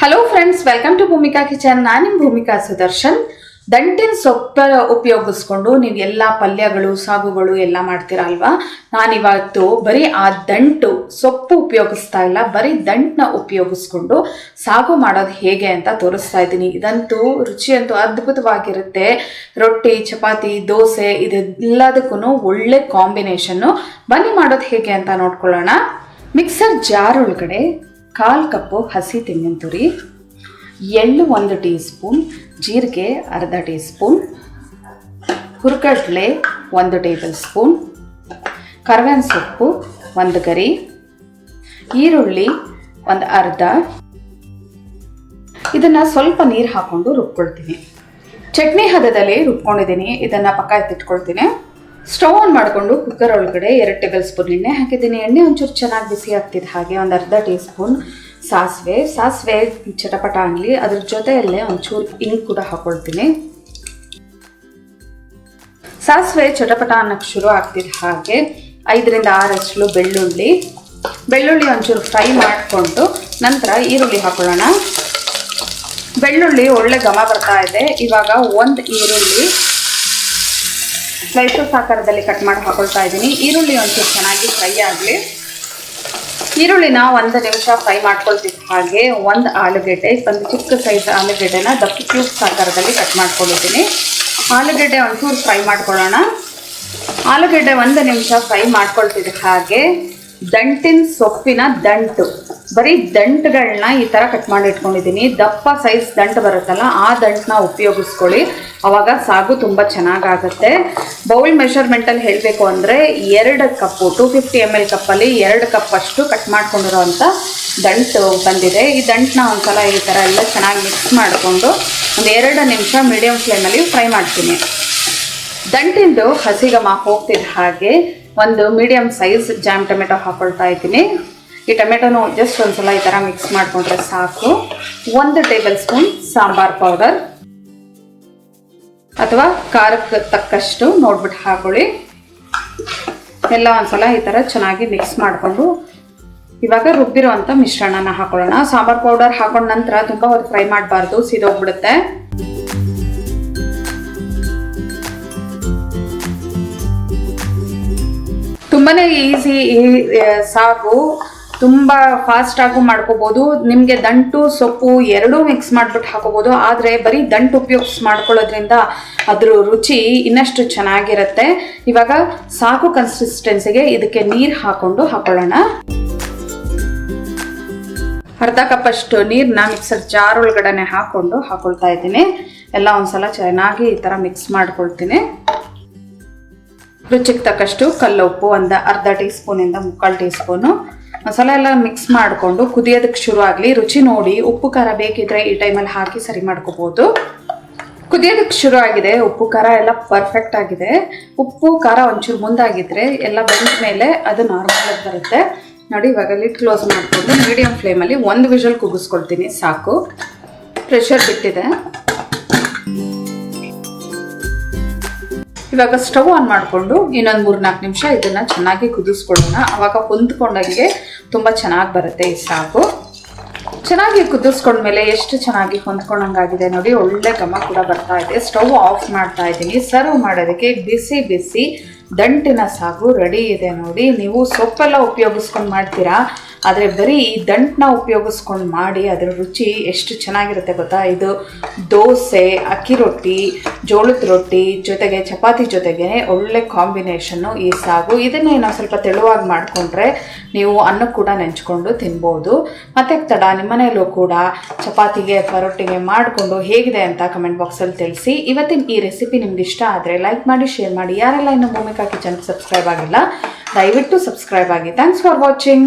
Hello friends, welcome to Bhumika kitchen. ನಾನು ನಿಮ್ಮ ಭೂಮಿಕಾ ಸುದರ್ಶನ್. ದಂಟಿನ ಸೊಪ್ಪ ಉಪಯೋಗಿಸ್ಕೊಂಡು ನೀವು ಎಲ್ಲ ಪಲ್ಯಗಳು ಸಾಗುಗಳು ಎಲ್ಲ ಮಾಡ್ತೀರಾ ಅಲ್ವಾ. ನಾನಿವತ್ತು ಬರೀ ಆ ದಂಟು ಸೊಪ್ಪು ಉಪಯೋಗಿಸ್ತಾ ಇಲ್ಲ, ಬರೀ ದಂಟನ್ನ ಉಪಯೋಗಿಸ್ಕೊಂಡು ಸಾಗು ಮಾಡೋದು ಹೇಗೆ ಅಂತ ತೋರಿಸ್ತಾ ಇದ್ದೀನಿ. ಇದಂತೂ ರುಚಿಯಂತೂ ಅದ್ಭುತವಾಗಿರುತ್ತೆ. ರೊಟ್ಟಿ, ಚಪಾತಿ, ದೋಸೆ ಇದೆಲ್ಲದಕ್ಕೂ ಒಳ್ಳೆ ಕಾಂಬಿನೇಷನ್ನು. ಬನ್ನಿ ಮಾಡೋದು ಹೇಗೆ ಅಂತ ನೋಡ್ಕೊಳ್ಳೋಣ. ಮಿಕ್ಸರ್ ಜಾರ್ ಒಳಗಡೆ 1/4 ಕಪ್ಪು ಹಸಿ ತೆಂಗಿನ ತುರಿ, ಎಳ್ಳು 1 ಟೀ ಸ್ಪೂನ್, ಜೀರಿಗೆ ಅರ್ಧ ಟೀ ಸ್ಪೂನ್, ಹುರ್ಗಡ್ಲೆ 1 ಟೇಬಲ್ ಸ್ಪೂನ್, ಕರಿಬೇವಿನ ಸೊಪ್ಪು 1 ಗರಿ, ಈರುಳ್ಳಿ 1 ಅರ್ಧ. ಇದನ್ನು ಸ್ವಲ್ಪ ನೀರು ಹಾಕ್ಕೊಂಡು ರುಬ್ಕೊಳ್ತೀನಿ. ಚಟ್ನಿ ಹದದಲ್ಲಿ ರುಬ್ಕೊಂಡಿದ್ದೀನಿ. ಇದನ್ನು ಪಕ್ಕ ಎತ್ತಿಟ್ಕೊಳ್ತೀನಿ. ಸ್ಟವ್ ಆನ್ ಮಾಡಿಕೊಂಡು ಕುಕ್ಕರ್ ಒಳಗಡೆ 2 ಟೇಬಲ್ ಸ್ಪೂನ್ ಎಣ್ಣೆ ಹಾಕಿದ್ದೀನಿ. ಎಣ್ಣೆ ಒಂಚೂರು ಚೆನ್ನಾಗಿ ಬಿಸಿ ಆಗ್ತಿದ್ದ ಹಾಗೆ 1 ಅರ್ಧ ಟೀ ಸ್ಪೂನ್ ಸಾಸಿವೆ ಚಟಪಟ ಆಗಲಿ. ಅದ್ರ ಜೊತೆಯಲ್ಲೇ ಒಂಚೂರು ಇಂಗು ಕೂಡ ಹಾಕೊಳ್ತೀನಿ. ಸಾಸಿವೆ ಚಟಪಟ ಅನ್ನಕ್ಕೆ ಶುರು ಆಗ್ತಿದ್ದ ಹಾಗೆ 5 ರಿಂದ 6 ಅಷ್ಟು ಬೆಳ್ಳುಳ್ಳಿ ಒಂಚೂರು ಫ್ರೈ ಮಾಡಿಕೊಂಡು ನಂತರ ಈರುಳ್ಳಿ ಹಾಕೊಳ್ಳೋಣ. ಬೆಳ್ಳುಳ್ಳಿ ಒಳ್ಳೆ ಘಮ ಬರ್ತಾ ಇದೆ. ಇವಾಗ 1 ಈರುಳ್ಳಿ ಸ್ಲೈಸಸ್ ಆಕಾರದಲ್ಲಿ ಕಟ್ ಮಾಡಿ ಹಾಕೊಳ್ತಾ ಇದ್ದೀನಿ. ಈರುಳ್ಳಿ ಒಂಚೂರು ಚೆನ್ನಾಗಿ ಫ್ರೈ ಆಗಲಿ. ಈರುಳ್ಳಿನ 1 ನಿಮಿಷ ಫ್ರೈ ಮಾಡ್ಕೊಳ್ತಿದ್ದ ಹಾಗೆ 1 ಆಲೂಗೆಡ್ಡೆ, 1 ಚಿಕ್ಕ ಸೈಜ್ ಆಲೂಗೆಡ್ಡೆನ ದಪ್ಪ ಕ್ಯೂಬ್ಸ್ ಆಕಾರದಲ್ಲಿ ಕಟ್ ಮಾಡ್ಕೊಂಡಿದ್ದೀನಿ. ಆಲೂಗೆಡ್ಡೆ ಒಂಚೂರು ಫ್ರೈ ಮಾಡ್ಕೊಳ್ಳೋಣ. ಆಲೂಗೆಡ್ಡೆ 1 ನಿಮಿಷ ಫ್ರೈ ಮಾಡ್ಕೊಳ್ತಿದ್ದ ಹಾಗೆ ದಂಟಿನ ಸೊಪ್ಪಿನ ದಂಟು, ಬರೀ ದಂಟುಗಳನ್ನ ಈ ಥರ ಕಟ್ ಮಾಡಿ ಇಟ್ಕೊಂಡಿದ್ದೀನಿ. ದಪ್ಪ ಸೈಜ್ ದಂಟು ಬರುತ್ತಲ್ಲ, ಆ ದಂಟನ್ನ ಉಪಯೋಗಿಸ್ಕೊಳ್ಳಿ. ಆವಾಗ ಸಾಗು ತುಂಬ ಚೆನ್ನಾಗಾಗುತ್ತೆ. ಬೌಲ್ ಮೆಷರ್ಮೆಂಟಲ್ಲಿ ಹೇಳಬೇಕು ಅಂದರೆ 2 ಕಪ್ಪು 250 ml ಕಪ್ಪಲ್ಲಿ 2 ಕಪ್ ಅಷ್ಟು ಕಟ್ ಮಾಡ್ಕೊಂಡಿರೋವಂಥ ದಂಟು ಬಂದಿದೆ. ಈ ದಂಟನ್ನ ಒಂದ್ಸಲ ಈ ಥರ ಎಲ್ಲ ಚೆನ್ನಾಗಿ ಮಿಕ್ಸ್ ಮಾಡಿಕೊಂಡು 2 ನಿಮಿಷ ಮೀಡಿಯಮ್ ಫ್ಲೇಮಲ್ಲಿ ಫ್ರೈ ಮಾಡ್ತೀನಿ. ದಂಟಿಂದು ಹಸಿಗಮ ಹೋಗ್ತಿದ್ದ ಹಾಗೆ 1 ಮೀಡಿಯಮ್ ಸೈಜ್ ಜಾಮ್ ಟೊಮೆಟೊ ಹಾಕೊಳ್ತಾ ಇದ್ದೀನಿ. ಈ ಟೊಮೆಟೊನು ಜಸ್ಟ್ ಒಂದ್ಸಲ ಈ ಥರ ಮಿಕ್ಸ್ ಮಾಡಿಕೊಂಡ್ರೆ ಸಾಕು. 1 ಟೇಬಲ್ ಸ್ಪೂನ್ ಸಾಂಬಾರ್ ಪೌಡರ್ ಅಥವಾ ಖಾರಕ್ಕೆ ತಕ್ಕಷ್ಟು ನೋಡ್ಬಿಟ್ಟು ಹಾಕೊಳ್ಳಿ. ಎಲ್ಲ ಒಂದ್ಸಲ ಈ ಥರ ಚೆನ್ನಾಗಿ ಮಿಕ್ಸ್ ಮಾಡಿಕೊಂಡು ಇವಾಗ ರುಬ್ಬಿರೋವಂಥ ಮಿಶ್ರಣನ ಹಾಕೊಳ್ಳೋಣ. ಸಾಂಬಾರ್ ಪೌಡರ್ ಹಾಕೊಂಡ ನಂತರ ತುಂಬ ಹೊತ್ತು ಫ್ರೈ ಮಾಡಬಾರ್ದು, ಸೀದೋಗ್ಬಿಡುತ್ತೆ. ತುಂಬಾ ಈಸಿ ಈ ಸಾಗು, ತುಂಬ ಫಾಸ್ಟಾಗೂ ಮಾಡ್ಕೋಬೋದು. ನಿಮಗೆ ದಂಟು ಸೊಪ್ಪು ಎರಡೂ ಮಿಕ್ಸ್ ಮಾಡಿಬಿಟ್ಟು ಹಾಕೋಬೋದು. ಆದರೆ ಬರೀ ದಂಟು ಉಪಯೋಗಿಸಿ ಮಾಡ್ಕೊಳ್ಳೋದ್ರಿಂದ ಅದ್ರ ರುಚಿ ಇನ್ನಷ್ಟು ಚೆನ್ನಾಗಿರುತ್ತೆ. ಇವಾಗ ಸಾಗು ಕನ್ಸಿಸ್ಟೆನ್ಸಿಗೆ ಇದಕ್ಕೆ ನೀರು ಹಾಕೊಳ್ಳೋಣ. ಅರ್ಧ ಕಪ್ಪಷ್ಟು ನೀರನ್ನ ಮಿಕ್ಸರ್ ಜಾರ್ ಒಳಗಡೆ ಹಾಕೊಳ್ತಾ ಇದ್ದೀನಿ. ಎಲ್ಲ ಒಂದ್ಸಲ ಚೆನ್ನಾಗಿ ಈ ಥರ ಮಿಕ್ಸ್ ಮಾಡ್ಕೊಳ್ತೀನಿ. ರುಚಿಗೆ ತಕ್ಕಷ್ಟು ಕಲ್ಲುಪ್ಪು 1 ಅರ್ಧ ಟೀ ಸ್ಪೂನಿಂದ 3/4 ಟೀ ಸ್ಪೂನು. ಮಸಾಲೆ ಎಲ್ಲ ಮಿಕ್ಸ್ ಮಾಡಿಕೊಂಡು ಕುದಿಯೋದಕ್ಕೆ ಶುರು ಆಗಲಿ. ರುಚಿ ನೋಡಿ, ಉಪ್ಪು ಖಾರ ಬೇಕಿದ್ರೆ ಈ ಟೈಮಲ್ಲಿ ಹಾಕಿ ಸರಿ ಮಾಡ್ಕೋಬೋದು. ಕುದಿಯೋದಕ್ಕೆ ಶುರು ಆಗಿದೆ. ಉಪ್ಪು ಖಾರ ಎಲ್ಲ ಪರ್ಫೆಕ್ಟ್ ಆಗಿದೆ. ಉಪ್ಪು ಖಾರ ಒಂಚೂರು ಮುಂದಾಗಿದ್ರೆ ಎಲ್ಲ ಬಂದ ಮೇಲೆ ಅದು ನಾರ್ಮಲ್ ಆಗಿ ಬರುತ್ತೆ ನೋಡಿ. ಇವಾಗ ಲಿಡ್ ಕ್ಲೋಸ್ ಮಾಡಿಕೊಂಡು ಮೀಡಿಯಂ ಫ್ಲೇಮಲ್ಲಿ 1 ವಿಷಲ್ ಕೂಗಿಸ್ಕೊಳ್ತೀನಿ ಸಾಕು. ಪ್ರೆಷರ್ ಬಿಟ್ಟಿದೆ. ಇವಾಗ ಸ್ಟವ್ ಆನ್ ಮಾಡಿಕೊಂಡು ಇನ್ನೊಂದು 3-4 ನಿಮಿಷ ಇದನ್ನು ಚೆನ್ನಾಗಿ ಕುದಿಸ್ಕೊಳ್ಳೋಣ. ಆವಾಗ ಹೊಂದ್ಕೊಂಡಂಗೆ ತುಂಬ ಚೆನ್ನಾಗಿ ಬರುತ್ತೆ ಈ ಸಾಗು. ಚೆನ್ನಾಗಿ ಕುದಿಸ್ಕೊಂಡ್ಮೇಲೆ ಎಷ್ಟು ಚೆನ್ನಾಗಿ ಹೊಂದ್ಕೊಂಡಂಗಾಗಿದೆ ನೋಡಿ. ಒಳ್ಳೆ ಘಮ ಕೂಡ ಬರ್ತಾ ಇದೆ. ಸ್ಟವ್ ಆಫ್ ಮಾಡ್ತಾ ಇದ್ದೀನಿ. ಸರ್ವ್ ಮಾಡೋದಕ್ಕೆ ಬಿಸಿ ಬಿಸಿ ದಂಟಿನ ಸಾಗು ರೆಡಿ ಇದೆ ನೋಡಿ. ನೀವು ಸೊಪ್ಪೆಲ್ಲ ಉಪಯೋಗಿಸ್ಕೊಂಡು ಮಾಡ್ತೀರಾ, ಆದರೆ ಬರೀ ಈ ದಂಟನ್ನ ಉಪಯೋಗಿಸ್ಕೊಂಡು ಮಾಡಿ ಅದರ ರುಚಿ ಎಷ್ಟು ಚೆನ್ನಾಗಿರುತ್ತೆ ಗೊತ್ತಾ. ಇದು ದೋಸೆ, ಅಕ್ಕಿ ರೊಟ್ಟಿ, ಜೋಳದ ರೊಟ್ಟಿ ಜೊತೆಗೆ ಚಪಾತಿ ಜೊತೆಗೆ ಒಳ್ಳೆ ಕಾಂಬಿನೇಷನ್ನು ಈ ಸಾಗು. ಇದನ್ನು ಇನ್ನೊಂದು ಸ್ವಲ್ಪ ತೆಳುವಾಗಿ ಮಾಡಿಕೊಂಡ್ರೆ ನೀವು ಅನ್ನಕ್ಕೆ ಕೂಡ ನೆಂಚ್ಕೊಂಡು ತಿನ್ಬೋದು. ಮತ್ತೆ ತಡ ನಿಮ್ಮನೆಯಲ್ಲೂ ಕೂಡ ಚಪಾತಿಗೆ ಅಥವಾ ರೊಟ್ಟಿಗೆ ಮಾಡಿಕೊಂಡು ಹೇಗಿದೆ ಅಂತ ಕಮೆಂಟ್ ಬಾಕ್ಸಲ್ಲಿ ತಿಳಿಸಿ. ಇವತ್ತಿನ ಈ ರೆಸಿಪಿ ನಿಮ್ಗೆ ಇಷ್ಟ ಆದರೆ ಲೈಕ್ ಮಾಡಿ, ಶೇರ್ ಮಾಡಿ. ಯಾರೆಲ್ಲ ಇನ್ನು ಭೂಮಿಕಾ ಕಿಚನ್ ಸಬ್ಸ್ಕ್ರೈಬ್ ಆಗಿಲ್ಲ ದಯವಿಟ್ಟು ಸಬ್ಸ್ಕ್ರೈಬ್ ಆಗಿ. Thanks for watching.